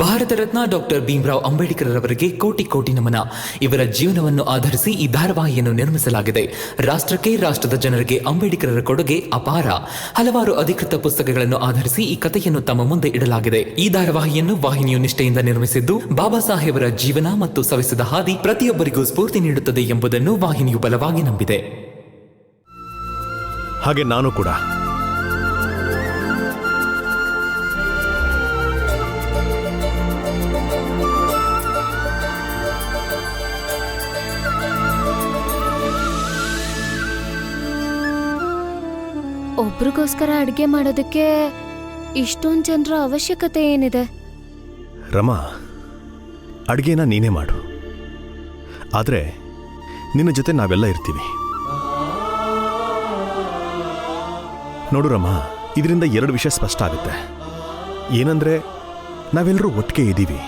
Bharat Ratna doctor Bhimrao Ambedkar ಅವರಿಗೆ ಕೋಟಿ ಕೋಟಿ ನಮನ. ಇವರ ಜೀವನವನ್ನು ಆಧರಿಸಿ ಈ ಧಾರಾವಾಹಿಯನ್ನು ನಿರ್ಮಿಸಲಾಗಿದೆ. ರಾಷ್ಟ್ರಕ್ಕೆ, ರಾಷ್ಟ್ರದ ಜನರಿಗೆ ಅಂಬೇಡ್ಕರರ ಕೊಡುಗೆ ಅಪಾರ. ಹಲವಾರು ಅಧಿಕೃತ ಪುಸ್ತಕಗಳನ್ನು ಆಧರಿಸಿ ಈ ಕಥೆಯನ್ನು ತಮ್ಮ ಮುಂದೆ ಇಡಲಾಗಿದೆ. ಈ ಧಾರಾವಾಹಿಯನ್ನು ವಾಹಿನಿಯು ನಿಷ್ಠೆಯಿಂದ ನಿರ್ಮಿಸಿದ್ದು, ಬಾಬಾ ಸಾಹೇಬರ ಜೀವನ ಮತ್ತು ಸವೆಸಿದ ಹಾದಿ ಪ್ರತಿಯೊಬ್ಬರಿಗೂ ಸ್ಫೂರ್ತಿ ನೀಡುತ್ತದೆ ಎಂಬುದನ್ನು ವಾಹಿನಿಯು ಬಲವಾಗಿ ನಂಬಿದೆ. ಹಾಗೆ ನಾನು ಕೂಡ ಒಬ್ರಿಗೋಸ್ಕರ ಅಡ್ಗೆ ಮಾಡೋದಕ್ಕೆ ಇಷ್ಟೊಂದು ಜನರ ಅವಶ್ಯಕತೆ ಏನಿದೆ? ರಮಾ, ಅಡ್ಗೆನ ನೀನೇ ಮಾಡು, ಆದರೆ ನಿನ್ನ ಜೊತೆ ನಾವೆಲ್ಲ ಇರ್ತೀವಿ. ನೋಡು ರಮಾ, ಇದರಿಂದ ಎರಡು ವಿಷಯ ಸ್ಪಷ್ಟ ಆಗುತ್ತೆ. ಏನಂದ್ರೆ, ನಾವೆಲ್ಲರೂ ಒಟ್ಟಿಗೆ ಇದ್ದೀವಿ,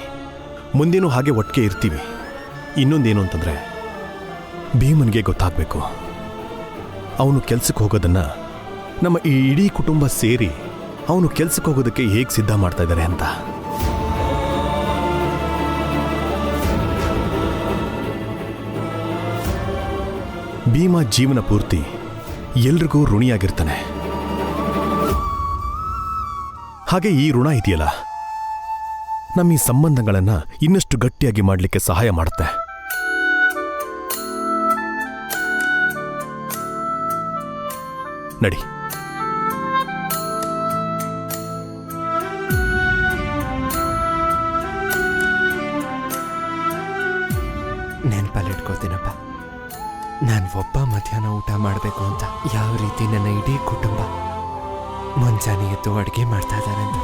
ಮುಂದೇನೂ ಹಾಗೆ ಒಟ್ಟಿಗೆ ಇರ್ತೀವಿ. ಇನ್ನೊಂದೇನು ಅಂತಂದ್ರೆ, ಭೀಮನ್ಗೆ ಗೊತ್ತಾಗಬೇಕು ಅವನು ಕೆಲ್ಸಕ್ಕೆ ಹೋಗೋದನ್ನ ನಮ್ಮ ಈ ಇಡೀ ಕುಟುಂಬ ಸೇರಿ ಅವನು ಕೆಲ್ಸಕ್ಕೆ ಹೋಗೋದಕ್ಕೆ ಹೇಗೆ ಸಿದ್ಧ ಮಾಡ್ತಾ ಇದ್ದಾರೆ ಅಂತ. ಭೀಮ ಜೀವನ ಪೂರ್ತಿ ಎಲ್ರಿಗೂ ಋಣಿಯಾಗಿರ್ತಾನೆ. ಹಾಗೆ ಈ ಋಣ ಇದೆಯಲ್ಲ, ನಮ್ಮ ಈ ಸಂಬಂಧಗಳನ್ನ ಇನ್ನಷ್ಟು ಗಟ್ಟಿಯಾಗಿ ಮಾಡಲಿಕ್ಕೆ ಸಹಾಯ ಮಾಡುತ್ತೆ. ನಡಿ. ನೆನಪಲ್ಲಿಟ್ಕೊಳ್ತೀನಪ್ಪ, ನಾನು ಒಬ್ಬ ಮಧ್ಯಾಹ್ನ ಊಟ ಮಾಡಬೇಕು ಅಂತ ಯಾವ ರೀತಿ ನನ್ನ ಇಡೀ ಕುಟುಂಬ ಮುಂಜಾನೆ ಎದ್ದು ಅಡುಗೆ ಮಾಡ್ತಾ ಇದ್ದಾರೆ ಅಂತ.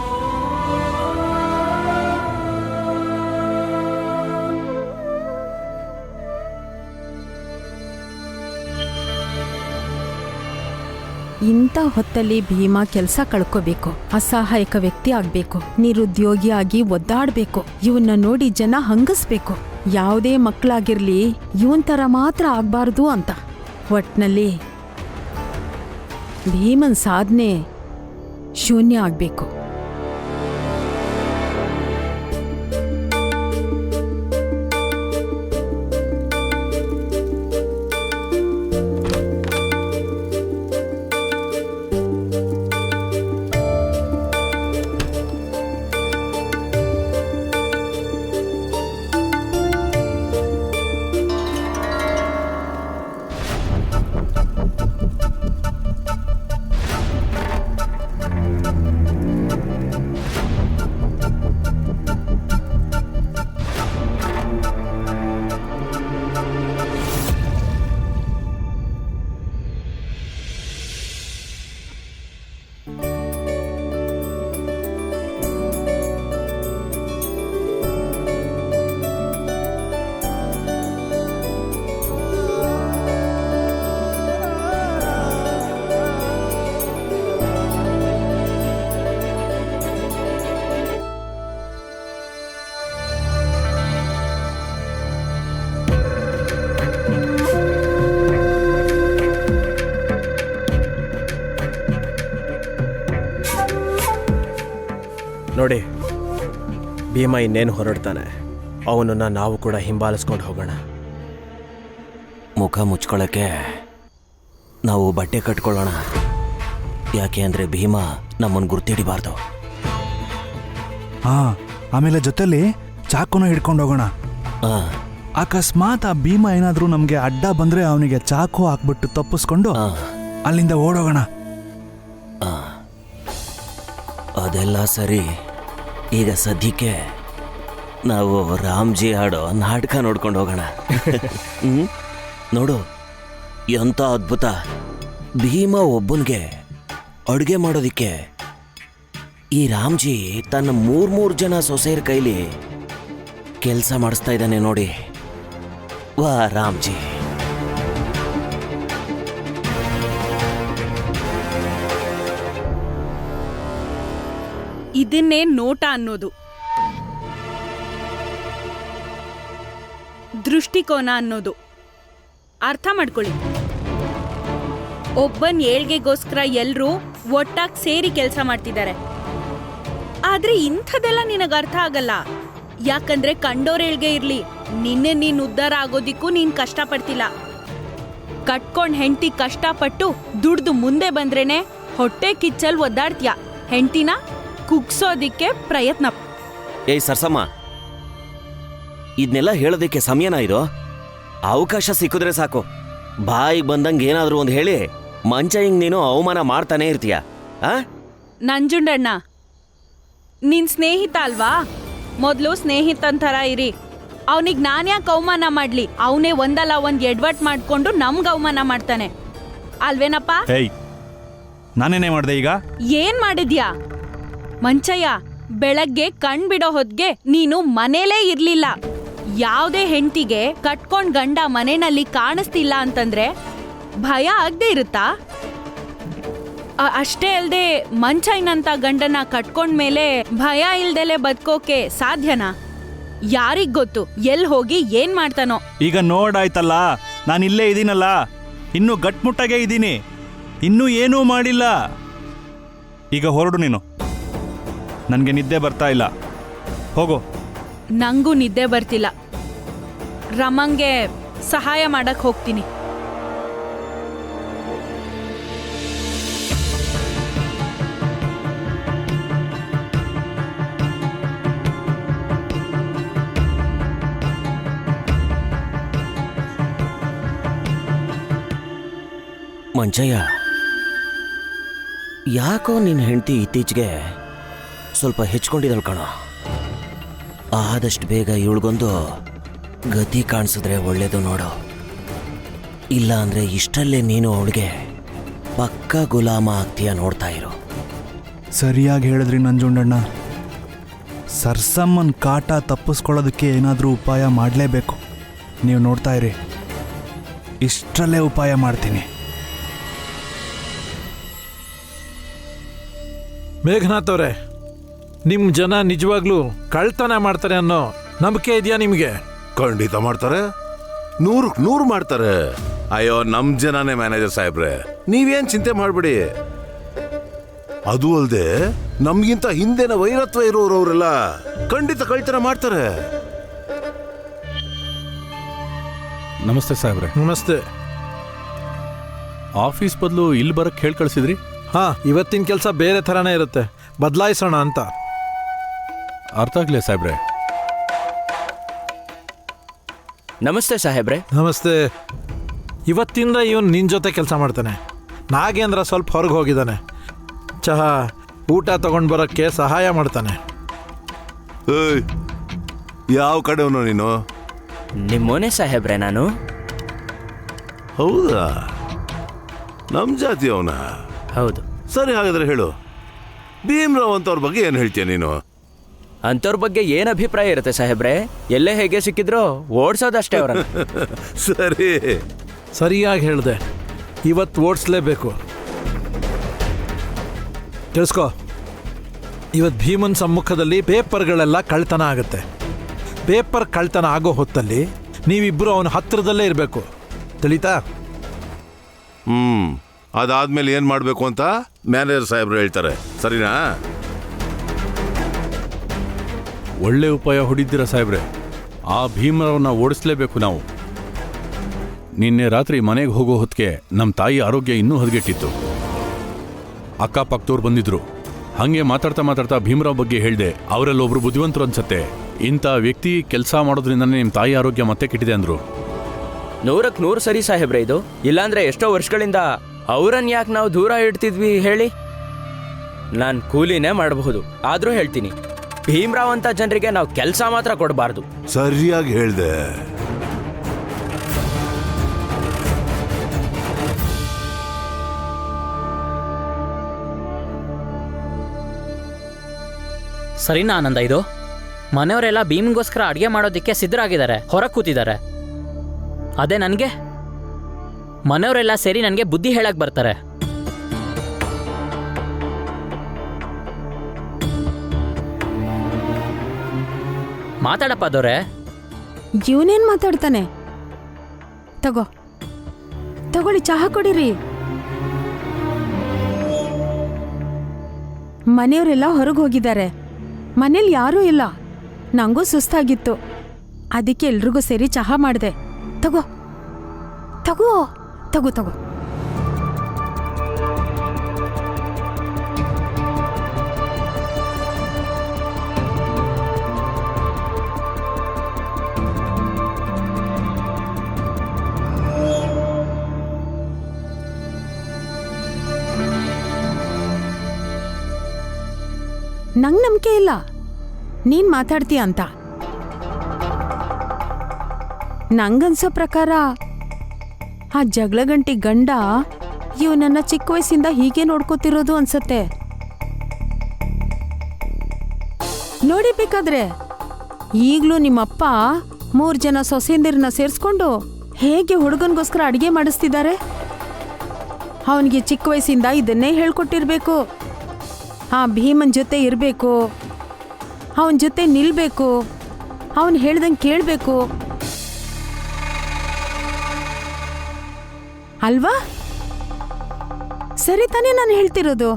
ಇಂಥ ಹೊತ್ತಲ್ಲಿ ಭೀಮಾ ಕೆಲಸ ಕಳ್ಕೋಬೇಕು, ಅಸಹಾಯಕ ವ್ಯಕ್ತಿ ಆಗ್ಬೇಕು, ನಿರುದ್ಯೋಗಿ ಆಗಿ ಒದ್ದಾಡ್ಬೇಕು. ಇವನ್ನ ನೋಡಿ ಜನ ಹಂಗಸ್ಬೇಕು. ಯಾವುದೇ ಮಕ್ಕಳಾಗಿರ್ಲಿ ಇವನ್ ಥರ ಮಾತ್ರ ಆಗ್ಬಾರ್ದು ಅಂತ. ಒಟ್ನಲ್ಲಿ ಭೀಮನ್ ಸಾಧನೆ ಶೂನ್ಯ ಆಗ್ಬೇಕು. ನೋಡಿ, ಭೀಮ ಇನ್ನೇನು ಹೊರಡ್ತಾನೆ, ಅವನನ್ನು ನಾವು ಕೂಡ ಹಿಂಬಾಲಿಸ್ಕೊಂಡು ಹೋಗೋಣ. ಮುಖ ಮುಚ್ಕೊಳ್ಳೋಕ್ಕೆ ನಾವು ಬಟ್ಟೆ ಕಟ್ಕೊಳ್ಳೋಣ. ಯಾಕೆ ಅಂದರೆ ಭೀಮ ನಮ್ಮನ್ನು ಗುರ್ತಿಡಿಬಾರ್ದು. ಆಮೇಲೆ ಜೊತೆಲಿ ಚಾಕುನ ಹಿಡ್ಕೊಂಡು ಹೋಗೋಣ. ಅಕಸ್ಮಾತ್ ಆ ಭೀಮ ಏನಾದ್ರೂ ನಮ್ಗೆ ಅಡ್ಡ ಬಂದ್ರೆ ಅವನಿಗೆ ಚಾಕು ಹಾಕ್ಬಿಟ್ಟು ತಪ್ಪಿಸ್ಕೊಂಡು ಅಲ್ಲಿಂದ ಓಡೋಗೋಣ. ಅದೆಲ್ಲ ಸರಿ. ಈಗ ಸದ್ಯಕ್ಕೆ ನಾವು ರಾಮ್ಜಿ ಹಾಡೋ ನಾಟಕ ನೋಡ್ಕೊಂಡು ಹೋಗೋಣ. ನೋಡು, ಎಂಥ ಅದ್ಭುತ. ಭೀಮ ಒಬ್ಬನಿಗೆ ಅಡುಗೆ ಮಾಡೋದಿಕ್ಕೆ ಈ ರಾಮ್ಜಿ ತನ್ನ ಮೂರ್ ಜನ ಸೊಸೆಯರ ಕೈಲಿ ಕೆಲಸ ಮಾಡಿಸ್ತಾ ಇದ್ದಾನೆ ನೋಡಿ. ವಾ ರಾಮ್ಜಿ. ಇದನ್ನೇ ನೋಟ ಅನ್ನೋದು, ದೃಷ್ಟಿಕೋನ ಅನ್ನೋದು. ಅರ್ಥ ಮಾಡ್ಕೊಳ್ಳಿ. ಒಬ್ಬನ್ ಏಳ್ಗೆಗೋಸ್ಕರ ಎಲ್ರೂ ಒಟ್ಟಾಗಿ ಸೇರಿ ಕೆಲಸ ಮಾಡ್ತಿದ್ದಾರೆ. ಆದ್ರೆ ಇಂಥದೆಲ್ಲ ನಿನಗ ಅರ್ಥ ಆಗಲ್ಲ. ಯಾಕಂದ್ರೆ ಕಂಡೋರೇಳ್ಗೆ ಇರ್ಲಿ, ನಿನ್ನೆ ನೀನ್ ಉದ್ಧಾರ ಆಗೋದಿಕ್ಕೂ ನೀನ್ ಕಷ್ಟಪಡ್ತಿಲ್ಲ. ಕಟ್ಕೊಂಡ್ ಹೆಂಡತಿ ಕಷ್ಟಪಟ್ಟು ದುಡ್ದು ಮುಂದೆ ಬಂದ್ರೇನೆ ಹೊಟ್ಟೆ ಕಿಚ್ಚಲ್ ಒದ್ದಾಡ್ತೀಯ. ಹೆಂಡತಿನ ಕುಗ್ಸೋದಿಕ್ಕೆ ಪ್ರಯತ್ನ. ಏಯ್ ಸರ್ಸಮ್ಮ, ಇದನ್ನೆಲ್ಲ ಹೇಳೋದಕ್ಕೆ ಸಮಯನ ಇದು? ಅವಕಾಶ ಸಿಕ್ಕಿದ್ರೆ ಸಾಕು, ಬಾಯಿಗೆ ಬಂದಂಗೆ ಏನಾದರೂ ಒಂದು ಹೇಳಿ ಮಂಚ ಹಿಂಗ್ ನೀನು ಅವಮಾನ ಮಾಡ್ತಾನೆ ಇರ್ತೀಯ. ನಂಜುಂಡಣ್ಣ, ನಿನ್ ಸ್ನೇಹಿತ ಅಲ್ವಾ? ಮೊದ್ಲು ಸ್ನೇಹಿತನ್ ಥರ ಇರಿ. ಅವನಿಗೆ ನಾನ್ಯಾಕೆ ಅವಮಾನ ಮಾಡ್ಲಿ? ಅವನೇ ಒಂದಲ್ಲ ಒಂದ್ ಎಡ್ವರ್ಟ್ ಮಾಡ್ಕೊಂಡು ನಮ್ಗೆ ಅವಮಾನ ಮಾಡ್ತಾನೆ ಅಲ್ವೇನಪ್ಪ? ಏಯ್, ನಾನೇನೇ ಮಾಡ್ದೆ ಈಗ? ಏನ್ ಮಾಡಿದ್ಯಾ ಮಂಚಯ್ಯ? ಬೆಳಗ್ಗೆ ಕಣ್ ಬಿಡೋ ಹೊತ್ಗೆ ನೀನು ಮನೇಲೇ ಇರ್ಲಿಲ್ಲ. ಯಾವ್ದೇ ಹೆಂಡತಿಗೆ ಕಟ್ಕೊಂಡ್ ಗಂಡ ಮನೆಯಲ್ಲಿ ಕಾಣಿಸ್ತಿಲ್ಲ ಅಂತಂದ್ರೆ ಭಯ ಆಗದೆ ಇರುತ್ತಾ? ಅಷ್ಟೇ ಅಲ್ದೆ ಮಂಚಯ್ಯನಂತ ಗಂಡನ ಕಟ್ಕೊಂಡ್ಮೇಲೆ ಭಯ ಇಲ್ದಲೆ ಬದುಕೋಕೆ ಸಾಧ್ಯನಾ? ಯಾರಿಗ್ ಗೊತ್ತು ಎಲ್ ಹೋಗಿ ಏನ್ ಮಾಡ್ತಾನೋ. ಈಗ ನೋಡಾಯ್ತಲ್ಲ, ನಾನು ಇಲ್ಲೇ ಇದ್ದೀನಲ್ಲ, ಇನ್ನೂ ಗಟ್ಮುಟ್ಟಾಗೆ ಇದ್ದೀನಿ, ಇನ್ನೂ ಏನೂ ಮಾಡಿಲ್ಲ. ಈಗ ಹೊರಡು ನೀನು, ನನಗೆ ನಿದ್ದೆ ಬರ್ತಾ ಇಲ್ಲ, ಹೋಗು. ನಂಗೂ ನಿದ್ದೆ ಬರ್ತಿಲ್ಲ. ರಮಂಗೆ ಸಹಾಯ ಮಾಡಕ್ ಹೋಗ್ತೀನಿ. ಮಂಚಯ್ಯ, ಯಾಕೋ ನಿನ್ನ ಹೆಂಡತಿ ಇತ್ತೀಚೆಗೆ ಸ್ವಲ್ಪ ಹೆಚ್ಕೊಂಡಿದ್ದಾಳು ಕಣೋ. ಆದಷ್ಟು ಬೇಗ ಇವಳಿಗೊಂದು ಗತಿ ಕಾಣಿಸಿದ್ರೆ ಒಳ್ಳೇದು ನೋಡು. ಇಲ್ಲ ಅಂದ್ರೆ ಇಷ್ಟಲ್ಲೇ ನೀನು ಅವಳಿಗೆ ಪಕ್ಕಾ ಗುಲಾಮ ಆಗ್ತೀಯ, ನೋಡ್ತಾ ಇರು. ಸರಿಯಾಗಿ ಹೇಳಿದ್ರಿ ನಂಜುಂಡಣ್ಣ. ಸರ್ಸಮ್ಮನ್ ಕಾಟ ತಪ್ಪಿಸ್ಕೊಳ್ಳೋದಕ್ಕೆ ಏನಾದರೂ ಉಪಾಯ ಮಾಡಲೇಬೇಕು. ನೀವು ನೋಡ್ತಾ ಇರಿ, ಇಷ್ಟರಲ್ಲೇ ಉಪಾಯ ಮಾಡ್ತೀನಿ. ಮೇಘನಾಥ್ ಅವರೇ, ನಿಮ್ಮ ಜನ ನಿಜವಾಗ್ಲೂ ಕಳ್ತನ ಮಾಡ್ತಾರೆ ಅನ್ನೋ ನಂಬಿಕೆ ಇದೆಯಾ ನಿಮಗೆ? ಖಂಡಿತ ಮಾಡ್ತಾರೆ, 100% ಮಾಡ್ತಾರೆ. ಅಯ್ಯೋ, ನಮ್ ಜನನೇ ಮ್ಯಾನೇಜರ್ ಸಾಹೇಬ್ರೆ, ನೀವೇನ್ ಚಿಂತೆ ಮಾಡ್ಬಿಡಿ. ಅದು ಅಲ್ದೆ ನಮ್ಗಿಂತ ಹಿಂದೆನ ವೈರತ್ವ ಇರೋರು ಅವರೆಲ್ಲ ಖಂಡಿತ ಕಳ್ತನ ಮಾಡ್ತಾರೆ. ನಮಸ್ತೆ ಸಾಹೇಬ್ರೆ. ನಮಸ್ತೆ. ಆಫೀಸ್ ಬದಲು ಇಲ್ಲಿ ಬರಕ್ಕೆ ಹೇಳಿ ಕಳಿಸಿದ್ರಿ? ಹಾ, ಇವತ್ತಿನ ಕೆಲಸ ಬೇರೆ ಥರನೇ ಇರುತ್ತೆ, ಬದಲಾಯಿಸೋಣ ಅಂತ. ಅರ್ಥ ಆಗ್ಲಿಲ್ಲ ಸಾಹೇಬ್ರೆ. ನಮಸ್ತೆ ಸಾಹೇಬ್ರೆ. ನಮಸ್ತೆ. ಇವತ್ತಿಂದ ಇವನು ನಿನ್ನ ಜೊತೆ ಕೆಲಸ ಮಾಡ್ತಾನೆ. ನಾಗೇಂದ್ರ ಸ್ವಲ್ಪ ಹೊರಗೆ ಹೋಗಿದ್ದಾನೆ. ಚಹಾ ಊಟ ತಗೊಂಡು ಬರೋಕ್ಕೆ ಸಹಾಯ ಮಾಡ್ತಾನೆ. ಯಾವ ಕಡೆವನು ನೀನು? ನಿಮ್ಮೋನೆ ಸಾಹೇಬ್ರೆ ನಾನು. ಹೌದಾ? ನಮ್ ಜಾತಿ ಅವನ? ಹೌದು. ಸರಿ, ಹಾಗಾದ್ರೆ ಹೇಳು, ಭೀಮ್ರಾವ್ ಅಂತವ್ರ ಬಗ್ಗೆ ಏನು ಹೇಳ್ತೀಯ ನೀನು? ಅಂಥವ್ರ ಬಗ್ಗೆ ಏನು ಅಭಿಪ್ರಾಯ ಇರುತ್ತೆ ಸಾಹೇಬ್ರೆ? ಎಲ್ಲೇ ಹೇಗೆ ಸಿಕ್ಕಿದ್ರೋ ಓಡಿಸೋದಷ್ಟೇ ಅವರ. ಸರಿ, ಸರಿಯಾಗಿ ಹೇಳಿದೆ. ಇವತ್ತು ಓಡಿಸ್ಲೇಬೇಕು. ತಿಳಿಸ್ಕೋ, ಇವತ್ತು ಭೀಮನ್ ಸಮ್ಮುಖದಲ್ಲಿ ಪೇಪರ್ಗಳೆಲ್ಲ ಕಳ್ತನ ಆಗುತ್ತೆ. ಪೇಪರ್ ಕಳ್ತನ ಆಗೋ ಹೊತ್ತಲ್ಲಿ ನೀವಿಬ್ಬರು ಅವನ ಹತ್ತಿರದಲ್ಲೇ ಇರಬೇಕು, ತಿಳಿತಾ? ಅದಾದ್ಮೇಲೆ ಏನ್ ಮಾಡ್ಬೇಕು ಅಂತ ಮ್ಯಾನೇಜರ್ ಸಾಹೇಬ್ರು ಹೇಳ್ತಾರೆ, ಸರಿನಾ? ಒಳ್ಳೆ ಉಪಾಯ ಹೊಡಿದ್ದೀರಾ ಸಾಹೇಬ್ರೆ. ಆ ಭೀಮರವನ್ನ ಓಡಿಸ್ಲೇಬೇಕು ನಾವು. ನಿನ್ನೆ ರಾತ್ರಿ ಮನೆಗೆ ಹೋಗೋ ಹೊತ್ತಿಗೆ ನಮ್ಮ ತಾಯಿ ಆರೋಗ್ಯ ಇನ್ನೂ ಹದಗೆಟ್ಟಿತ್ತು. ಅಕ್ಕಪಕ್ಕದವ್ರು ಬಂದಿದ್ರು. ಹಾಗೆ ಮಾತಾಡ್ತಾ ಭೀಮರಾವ್ ಬಗ್ಗೆ ಹೇಳಿದೆ. ಅವರಲ್ಲೊಬ್ರು ಬುದ್ಧಿವಂತರು ಅನ್ಸತ್ತೆ. ಇಂಥ ವ್ಯಕ್ತಿ ಕೆಲಸ ಮಾಡೋದ್ರಿಂದನೇ ನಿಮ್ಮ ತಾಯಿ ಆರೋಗ್ಯ ಮತ್ತೆ ಕೆಟ್ಟಿದೆ ಅಂದ್ರು. 100% ಸರಿ ಸಾಹೇಬ್ರೆ ಇದು. ಇಲ್ಲಾಂದ್ರೆ ಎಷ್ಟೋ ವರ್ಷಗಳಿಂದ ಅವರನ್ನ ಯಾಕೆ ನಾವು ದೂರ ಇಡ್ತಿದ್ವಿ ಹೇಳಿ? ನಾನು ಕೂಲಿನೇ ಮಾಡಬಹುದು, ಆದ್ರೂ ಹೇಳ್ತೀನಿ, ಭೀಮ್ರಾವ್ ಅಂತ ಜನರಿಗೆ ನಾವು ಕೆಲಸ ಮಾತ್ರ ಕೊಡಬಾರ್ದು. ಸರಿಯಾಗಿ ಹೇಳ್ದೆ. ಸರಿನಾ ಆನಂದ? ಇದು ಮನೆಯವರೆಲ್ಲ ಭೀಮ್ಗೋಸ್ಕರ ಅಡುಗೆ ಮಾಡೋದಕ್ಕೆ ಸಿದ್ಧರಾಗಿದ್ದಾರೆ, ಹೊರಗೆ ಕೂತಿದ್ದಾರೆ. ಅದೇ ನನಗೆ ಮನೆಯವರೆಲ್ಲ ಸೇರಿ ನನಗೆ ಬುದ್ಧಿ ಹೇಳಕ್ ಬರ್ತಾರೆ. ಮಾತಾಡಪ್ಪ ಅದವ್ರೆ. ಇವನೇನ್ ಮಾತಾಡ್ತಾನೆ? ತಗೊಳ್ಳಿ, ಚಹಾ ಕೊಡಿರಿ. ಮನೆಯವರೆಲ್ಲ ಹೊರಗೆ ಹೋಗಿದ್ದಾರೆ, ಮನೇಲಿ ಯಾರೂ ಇಲ್ಲ. ನಂಗೂ ಸುಸ್ತಾಗಿತ್ತು, ಅದಕ್ಕೆ ಎಲ್ರಿಗೂ ಸೇರಿ ಚಹಾ ಮಾಡಿದೆ. ತಗೋ ತಗೋ ತಗೋ ತಗೋ. ನಂಗೆ ನಂಬಿಕೆ ಇಲ್ಲ ನೀನ್ ಮಾತಾಡ್ತೀಯ ಅಂತ. ನಂಗನ್ಸೋ ಪ್ರಕಾರ ಆ ಜಗಳಗಂಟಿ ಗಂಡ ಇವನನ್ನ ಚಿಕ್ಕ ವಯಸ್ಸಿಂದ ಹೀಗೆ ನೋಡ್ಕೋತಿರೋದು ಅನ್ಸತ್ತೆ. ನೋಡಿ ಬೇಕಾದ್ರೆ ಈಗ್ಲೂ ನಿಮ್ಮಪ್ಪ 3 ಜನ ಸೊಸೆಂದಿರನ್ನ ಸೇರಿಸ್ಕೊಂಡು ಹೇಗೆ ಹುಡುಗನ್ಗೋಸ್ಕರ ಅಡಿಗೆ ಮಾಡಿಸ್ತಿದ್ದಾರೆ. ಅವನಿಗೆ ಚಿಕ್ಕ ವಯಸ್ಸಿಂದ ಇದನ್ನೇ ಹೇಳ್ಕೊಟ್ಟಿರ್ಬೇಕು. ಆ ಭೀಮನ್ ಜೊತೆ ಇರಬೇಕು, ಅವನ ಜೊತೆ ನಿಲ್ಬೇಕು, ಅವನು ಹೇಳ್ದಂಗೆ ಕೇಳಬೇಕು ಅಲ್ವಾ? ಸರಿ ತಾನೇ ನಾನು ಹೇಳ್ತಿರೋದು?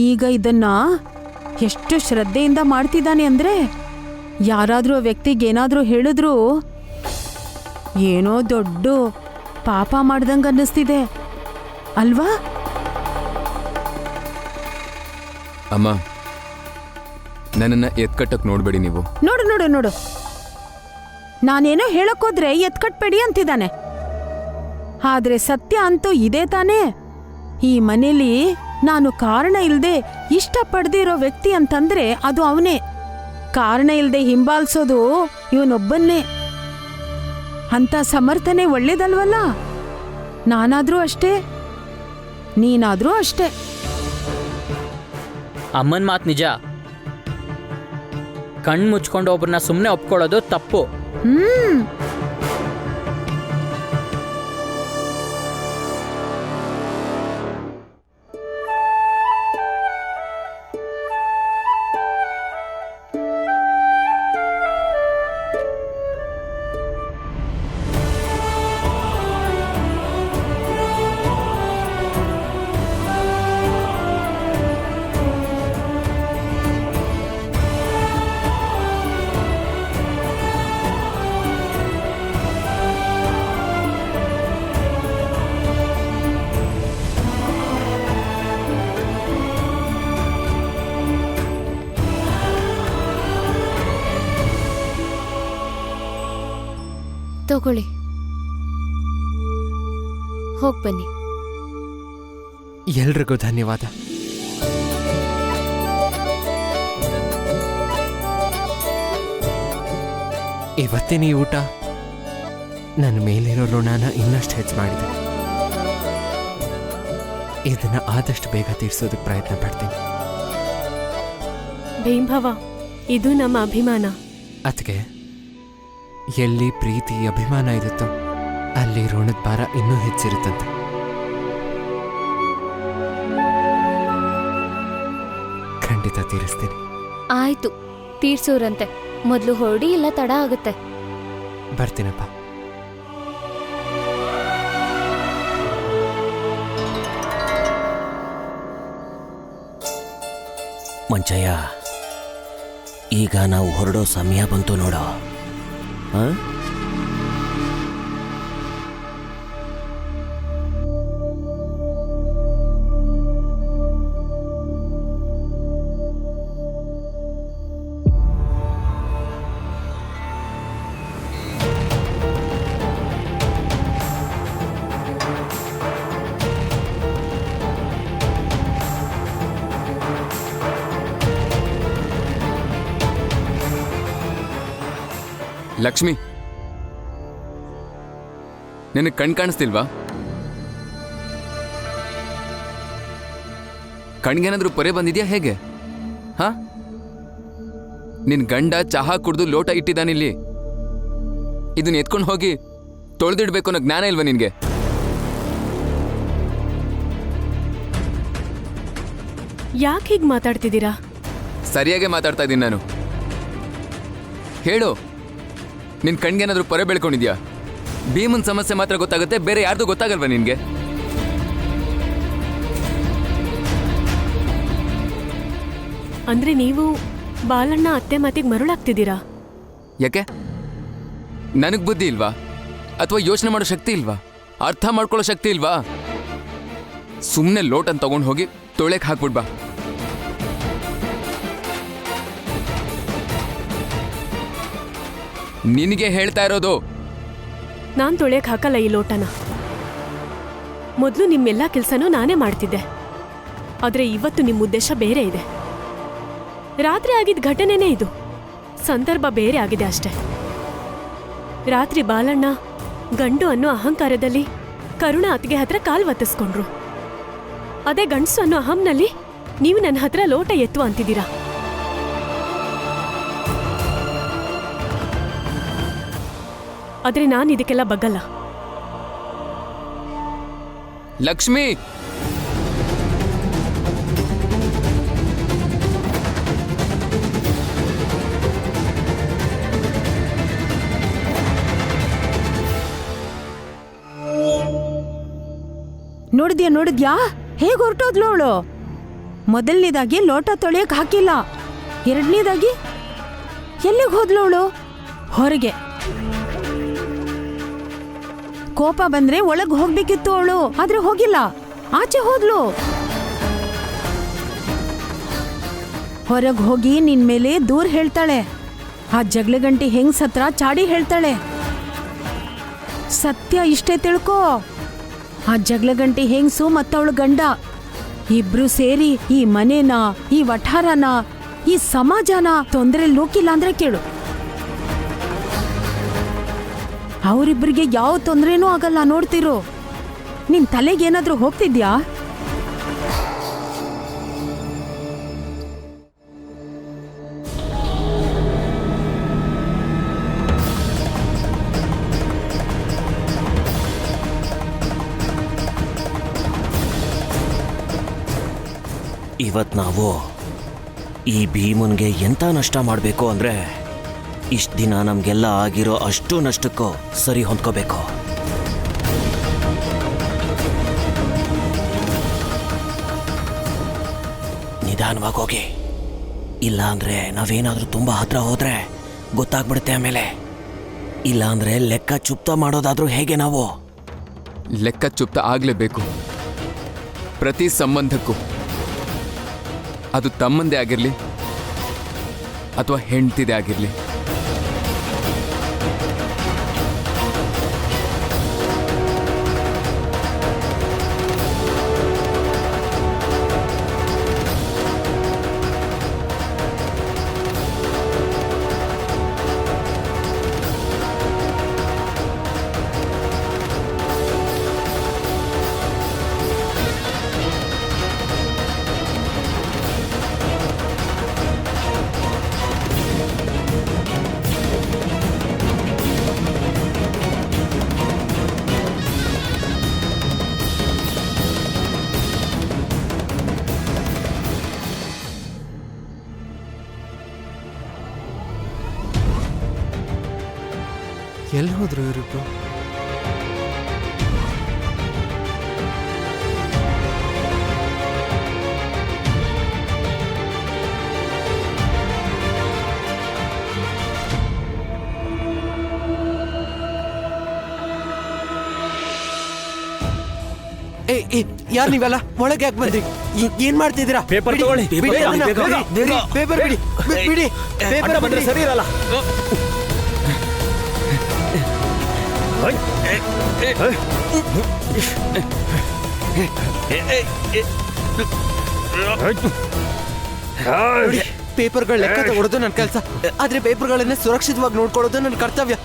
ಈಗ ಇದನ್ನ ಎಷ್ಟು ಶ್ರದ್ಧೆಯಿಂದ ಮಾಡ್ತಿದ್ದಾನೆ ಅಂದ್ರೆ ಯಾರಾದ್ರೂ ವ್ಯಕ್ತಿಗೆ ಏನಾದ್ರೂ ಹೇಳಿದ್ರು ಏನೋ ದೊಡ್ಡ ಪಾಪ ಮಾಡ್ದಂಗೆ ಅನ್ನಿಸ್ತಿದೆ ಅಲ್ವಾ? ಅಮ್ಮ, ನನ್ನನ್ನ ಎತ್ಕಟ್ಟಕ್ ನೋಡ್ಬೇಡಿ ನೀವು. ನೋಡು ನೋಡು ನೋಡು, ನಾನೇನೋ ಹೇಳಕ್ಕೋದ್ರೆ ಎತ್ಕಟ್ಬೇಡಿ ಅಂತಿದ್ದಾನೆ. ಆದ್ರೆ ಸತ್ಯ ಅಂತೂ ಇದೇ ತಾನೇ. ಈ ಮನೇಲಿ ನಾನು ಕಾರಣ ಇಲ್ದೆ ಇಷ್ಟಪಡ್ದಿರೋ ವ್ಯಕ್ತಿ ಅಂತಂದ್ರೆ ಅದು ಅವನೇ. ಕಾರಣ ಇಲ್ದೆ ಹಿಂಬಾಲಿಸೋದು ಇವನೊಬ್ಬನ್ನೇ. ಅಂತ ಸಮರ್ಥನೆ ಒಳ್ಳೇದಲ್ವಲ್ಲ? ನಾನಾದ್ರೂ ಅಷ್ಟೇ, ನೀನಾದ್ರೂ ಅಷ್ಟೇ. ಅಮ್ಮನ ಮಾತು ನಿಜ. ಕಣ್ಣು ಮುಚ್ಕೊಂಡು ಒಬ್ಬರನ್ನ ಸುಮ್ಮನೆ ಒಪ್ಕೊಳ್ಳೋದು ತಪ್ಪು. ತಗೊಳ್ಳಿ, ಹೋಗ್ ಬನ್ನಿ. ಎಲ್ರಿಗೂ ಧನ್ಯವಾದ. ಇವತ್ತಿನ ಈ ಊಟ ನನ್ನ ಮೇಲಿರೋ ಋಣನ ಇನ್ನಷ್ಟು ಹೆಚ್ಚು ಮಾಡಿದೆ. ಇದನ್ನ ಆದಷ್ಟು ಬೇಗ ತೀರ್ಸೋದಕ್ಕೆ ಪ್ರಯತ್ನ ಪಡ್ತೀನಿ. ಭೀಂಭವ, ಇದು ನಮ್ಮ ಅಭಿಮಾನ. ಅದಕ್ಕೆ ಎಲ್ಲಿ ಪ್ರೀತಿ ಅಭಿಮಾನ ಇರುತ್ತೋ ಅಲ್ಲಿ ಋಣದ ಭಾರ ಇನ್ನೂ ಹೆಚ್ಚಿರುತ್ತಂತೆ. ಖಂಡಿತ ತೀರಿಸ್ತೀನಿ. ಆಯ್ತು, ತೀರ್ಸೋರಂತೆ. ಮೊದಲು ಹೊರಡಿ, ಇಲ್ಲ ತಡ ಆಗುತ್ತೆ. ಬರ್ತೀನಪ್ಪ. ಮಂಚಯ್ಯ, ಈಗ ನಾವು ಹೊರಡೋ ಸಮಯ ಬಂತು ನೋಡೋ. ಲಕ್ಷ್ಮಿ, ನಿನಗೆ ಕಣ್ ಕಾಣಿಸ್ತಿಲ್ವಾ? ಕಣ್ಗೇನಾದ್ರೂ ಪೊರೆ ಬಂದಿದ್ಯಾ ಹೇಗೆ? ಹಾ, ನಿನ್ ಗಂಡ ಚಹಾ ಕುಡ್ದು ಲೋಟ ಇಟ್ಟಿದ್ದಾನಿಲ್ಲಿ. ಇದನ್ನ ಎತ್ಕೊಂಡು ಹೋಗಿ ತೊಳೆದಿಡ್ಬೇಕು ಅನ್ನೋ ಜ್ಞಾನ ಇಲ್ವಾ ನಿನ್ಗೆ? ಯಾಕೆ ಹೀಗೆ ಮಾತಾಡ್ತಿದ್ದೀರಾ? ಸರಿಯಾಗೆ ಮಾತಾಡ್ತಾ ಇದ್ದೀನಿ ನಾನು. ಹೇಳು, ನಿನ್ ಕಣ್ಗೇನಾದ್ರೂ ಪೊರೆ ಬೆಳ್ಕೊಂಡಿದ್ಯಾ? ಭೀಮನ್ ಸಮಸ್ಯೆ ಮಾತ್ರ ಗೊತ್ತಾಗುತ್ತೆ, ಬೇರೆ ಯಾರ್ದು ಗೊತ್ತಾಗಲ್ವಾ ನಿನ್ಗೆ? ಅಂದ್ರೆ ನೀವು ಬಾಲಣ್ಣ ಅತ್ತೆ ಮಾತಿಗೆ ಮರುಳಾಗ್ತಿದ್ದೀರಾ? ಯಾಕೆ ನನಗೆ ಬುದ್ಧಿ ಇಲ್ವಾ? ಅಥವಾ ಯೋಚನೆ ಮಾಡೋ ಶಕ್ತಿ ಇಲ್ವಾ? ಅರ್ಥ ಮಾಡ್ಕೊಳ್ಳೋ ಶಕ್ತಿ ಇಲ್ವಾ? ಸುಮ್ಮನೆ ಲೋಟನ್ ತಗೊಂಡು ಹೋಗಿ ತೊಳೆಕ್ ಹಾಕ್ಬಿಡ್ಬಾ. ನಿನಗೆ ಹೇಳ್ತಾ ಇರೋದು. ನಾನ್ ತೊಳೆಯಕ್ ಹಾಕಲ್ಲ ಈ ಲೋಟನ. ಮೊದಲು ನಿಮ್ಮೆಲ್ಲ ಕೆಲಸನೂ ನಾನೇ ಮಾಡ್ತಿದ್ದೆ. ಆದ್ರೆ ಇವತ್ತು ನಿಮ್ಮ ಉದ್ದೇಶ ಬೇರೆ ಇದೆ. ರಾತ್ರಿ ಆಗಿದ್ದ ಘಟನೆನೇ ಇದು. ಸಂದರ್ಭ ಬೇರೆ ಆಗಿದೆ ಅಷ್ಟೆ. ರಾತ್ರಿ ಬಾಲಣ್ಣ ಗಂಡು ಅನ್ನೋ ಅಹಂಕಾರದಲ್ಲಿ ಕರುಣ ಅತ್ತಿಗೆ ಹತ್ರ ಕಾಲ್ ಒತ್ತಿಸ್ಕೊಂಡ್ರು. ಅದೇ ಗಂಡಸು ಅನ್ನೋ ಅಹಂನಲ್ಲಿ ನೀವು ನನ್ನ ಹತ್ರ ಲೋಟ ಎತ್ತು ಅಂತಿದ್ದೀರಾ. ಆದ್ರೆ ನಾನು ಇದಕ್ಕೆಲ್ಲ ಬಗ್ಗಲ್ಲ. ಲಕ್ಷ್ಮಿ, ನೋಡಿದ್ಯಾ ಹೇಗೆ ಹೊರಟೋದ್ಲು ಅವಳು? ಮೊದಲನೇದಾಗಿ ಲೋಟ ತೊಳೆಯಕ್ ಹಾಕಿಲ್ಲ. ಎರಡನೇದಾಗಿ ಎಲ್ಲಿಗೆ ಹೋದ್ಲು ಅವಳು? ಹೊರಗೆ. ಕೋಪ ಬಂದ್ರೆ ಒಳಗ್ ಹೋಗ್ಬೇಕಿತ್ತು ಅವಳು, ಆದ್ರೆ ಹೋಗಿಲ್ಲ, ಆಚೆ ಹೋದ್ಲು. ಹೊರಗ್ ಹೋಗಿ ನಿನ್ ಮೇಲೆ ದೂರ ಹೇಳ್ತಾಳೆ. ಆ ಜಗಳಗಂಟಿ ಹೆಂಗ್ ಸತ್ರ ಚಾಡಿ ಹೇಳ್ತಾಳೆ. ಸತ್ಯ ಇಷ್ಟೇ ತಿಳ್ಕೋ. ಆ ಜಗಳಗಂಟಿ ಹೆಂಗ್ಸು ಮತ್ತವಳು ಗಂಡ ಇಬ್ರು ಸೇರಿ ಈ ಮನೇನ, ಈ ವಠಾರನ, ಈ ಸಮಾಜನ ತೊಂದರೆ ಲೋಕಿಲ್ಲ ಅಂದ್ರೆ ಕೇಳು. ಅವರಿಬ್ಬರಿಗೆ ಯಾವ ತೊಂದರೆನೂ ಆಗಲ್ಲ, ನೋಡ್ತಿರು. ನಿನ್ ತಲೆಗೇನಾದ್ರೂ ಹೋಗ್ತಿದ್ಯಾ? ಇವತ್ತು ನಾವು ಈ ಭೀಮನ್ಗೆ ಎಂತ ನಷ್ಟ ಮಾಡಬೇಕು ಅಂದ್ರೆ ಇಷ್ಟು ದಿನ ನಮಗೆಲ್ಲ ಆಗಿರೋ ಅಷ್ಟು ನಷ್ಟಕ್ಕೂ ಸರಿ ಹೊಂದ್ಕೋಬೇಕು. ನಿಧಾನವಾಗಿ ಹೋಗಿ, ಇಲ್ಲ ಅಂದ್ರೆ ನಾವೇನಾದ್ರೂ ತುಂಬಾ ಹತ್ರ ಹೋದ್ರೆ ಗೊತ್ತಾಗ್ಬಿಡುತ್ತೆ ಆಮೇಲೆ. ಇಲ್ಲ ಅಂದ್ರೆ ಲೆಕ್ಕ ಚುಪ್ತ ಮಾಡೋದಾದ್ರೂ ಹೇಗೆ? ನಾವು ಲೆಕ್ಕ ಚುಪ್ತ ಆಗ್ಲೇಬೇಕು. ಪ್ರತಿ ಸಂಬಂಧಕ್ಕೂ, ಅದು ತಮ್ಮಂದೇ ಆಗಿರ್ಲಿ ಅಥವಾ ಹೆಂಡ್ತಿದೆ ಆಗಿರ್ಲಿ. ಎಲ್ಲಿ ಹೋದ್ರು ಇವರಿಬ್ರು? ಯಾರು ನೀವೆಲ್ಲ? ಒಳಗೆ ಯಾಕೆ ಬಂದ್ರಿ? ಏನ್ ಮಾಡ್ತಿದ್ದೀರಾ? ಪೇಪರ್ ತಗೊಳ್ಳಿ. ಪೇಪರ್ ಬಿಡಿ, ಬಿಡಿ. ಪೇಪರ್ ಬಂದ್ರೆ ಸರಿ ಇರಲ್ಲ. ಪೇಪರ್ಗಳ ಲೆಕ್ಕ ತಗೊಳ್ಳೋದು ನನ್ನ ಕೆಲಸ, ಆದ್ರೆ ಪೇಪರ್ಗಳನ್ನ ಸುರಕ್ಷಿತವಾಗಿ ನೋಡ್ಕೊಳ್ಳೋದು ನನ್ನ ಕರ್ತವ್ಯ.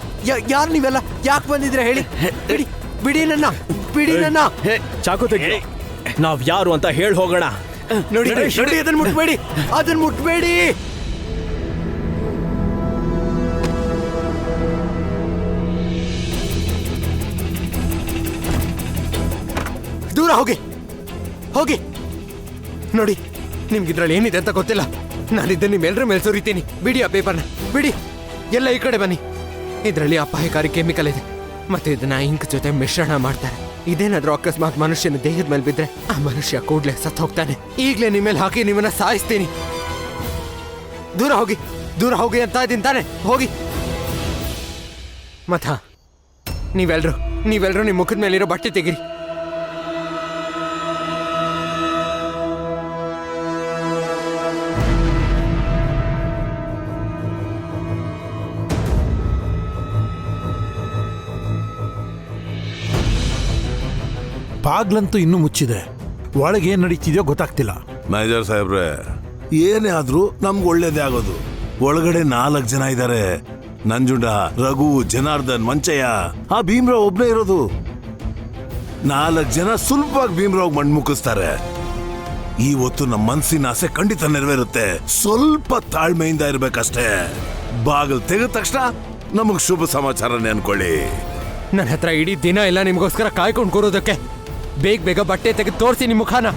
ಯಾರು ನೀವೆಲ್ಲ? ಯಾಕೆ ಬಂದಿದ್ರೆ ಹೇಳಿ? ಬಿಡಿ, ಬಿಡಿ ನನ್ನ, ಬಿಡಿ ನನ್ನ. ಚಾಕು ತೆಗಿ. ನಾವ್ ಯಾರು ಅಂತ ಹೇಳಿ ಹೋಗೋಣ. ನೋಡಿ, ಅದನ್ನ ಮುಟ್ಬೇಡಿ, ಅದನ್ನ ಮುಟ್ಬೇಡಿ. ದೂರ ಹೋಗಿ, ಹೋಗಿ. ನೋಡಿ, ನಿಮ್ಗಿದ್ರಲ್ಲಿ ಏನಿದೆ ಅಂತ ಗೊತ್ತಿಲ್ಲ. ನಾನಿದ್ದ ನಿಮ್ಮೆಲ್ಲರ ಮೇಲೆ ಸುರಿತೀನಿ. ಬಿಡಿ ಆ ಪೇಪರ್ನ, ಬಿಡಿ. ಎಲ್ಲ ಈ ಕಡೆ ಬನ್ನಿ. ಇದರಲ್ಲಿ ಅಪಾಯಕಾರಿ ಕೆಮಿಕಲ್ ಇದೆ, ಮತ್ತೆ ಇದನ್ನ ಇಂಕ್ ಜೊತೆ ಮಿಶ್ರಣ ಮಾಡ್ತಾರೆ. ಇದೇನಾದ್ರೂ ಅಕಸ್ಮಾತ್ ಮನುಷ್ಯನ ದೇಹದ ಮೇಲೆ ಬಿದ್ರೆ ಆ ಮನುಷ್ಯ ಕೂಡ್ಲೆ ಸತ್ತು ಹೋಗ್ತಾನೆ. ಈಗ್ಲೇ ನಿಮ್ಮ ಮೇಲೆ ಹಾಕಿ ನಿಮ್ಮನ್ನ ಸಾಯಿಸ್ತೀನಿ. ದೂರ ಹೋಗಿ ಅಂತ ಇದ್ದೀನಿ ತಾನೆ, ಹೋಗಿ. ಮತ್ತ ನೀವೆಲ್ರೂ ನಿಮ್ಮ ಮುಖದ ಮೇಲಿರೋ ಬಟ್ಟೆ ತೆಗಿರಿ. ಬಾಗ್ಲಂತೂ ಇನ್ನೂ ಮುಚ್ಚಿದೆ, ಒಳಗೆ ಏನ್ ನಡೀತಿದೆಯೋ ಗೊತ್ತಾಗ್ತಿಲ್ಲ. ಮ್ಯಾನೇಜರ್ ಸಾಹೇಬ್ರೆ, ಏನೇ ಆದ್ರೂ ನಮ್ಗೆ ಒಳ್ಳೇದೇ ಆಗೋದು. ಒಳಗಡೆ 4 ಜನ ಇದ್ದಾರೆ. ನಂಜುಂಡ, ರಘು, ಜನಾರ್ದನ್, ಮಂಚಯ್ಯ, ಆ ಭೀಮ್ರಾವ್ ಒಬ್ನೇ ಇರೋದು. 4 ಜನ ಸುಲಭವಾಗಿ ಭೀಮ್ರಾವ್ ಮಣ್ಣು ಮುಕ್ಕಿಸ್ತಾರೆ. ಇವತ್ತು ನಮ್ಮ ಮನ್ಸಿನ ಆಸೆ ಖಂಡಿತ ನೆರವೇರುತ್ತೆ. ಸ್ವಲ್ಪ ತಾಳ್ಮೆಯಿಂದ ಇರ್ಬೇಕಷ್ಟೇ. ಬಾಗಿಲು ತೆಗೆದ ತಕ್ಷಣ ನಮಗ್ ಶುಭ ಸಮಾಚಾರನೇ ಅನ್ಕೊಳ್ಳಿ. ನನ್ನ ಹತ್ರ ಇಡೀ ದಿನ ಎಲ್ಲ ನಿಮಗೋಸ್ಕರ ಕಾಯ್ಕೊಂಡು ಕೂರೋದಕ್ಕೆ. ಬೇಗ ಬಟ್ಟೆ ತೆಗೆದು ತೋರಿಸಿ ನಿಮ್ಮ ಮುಖಾನ.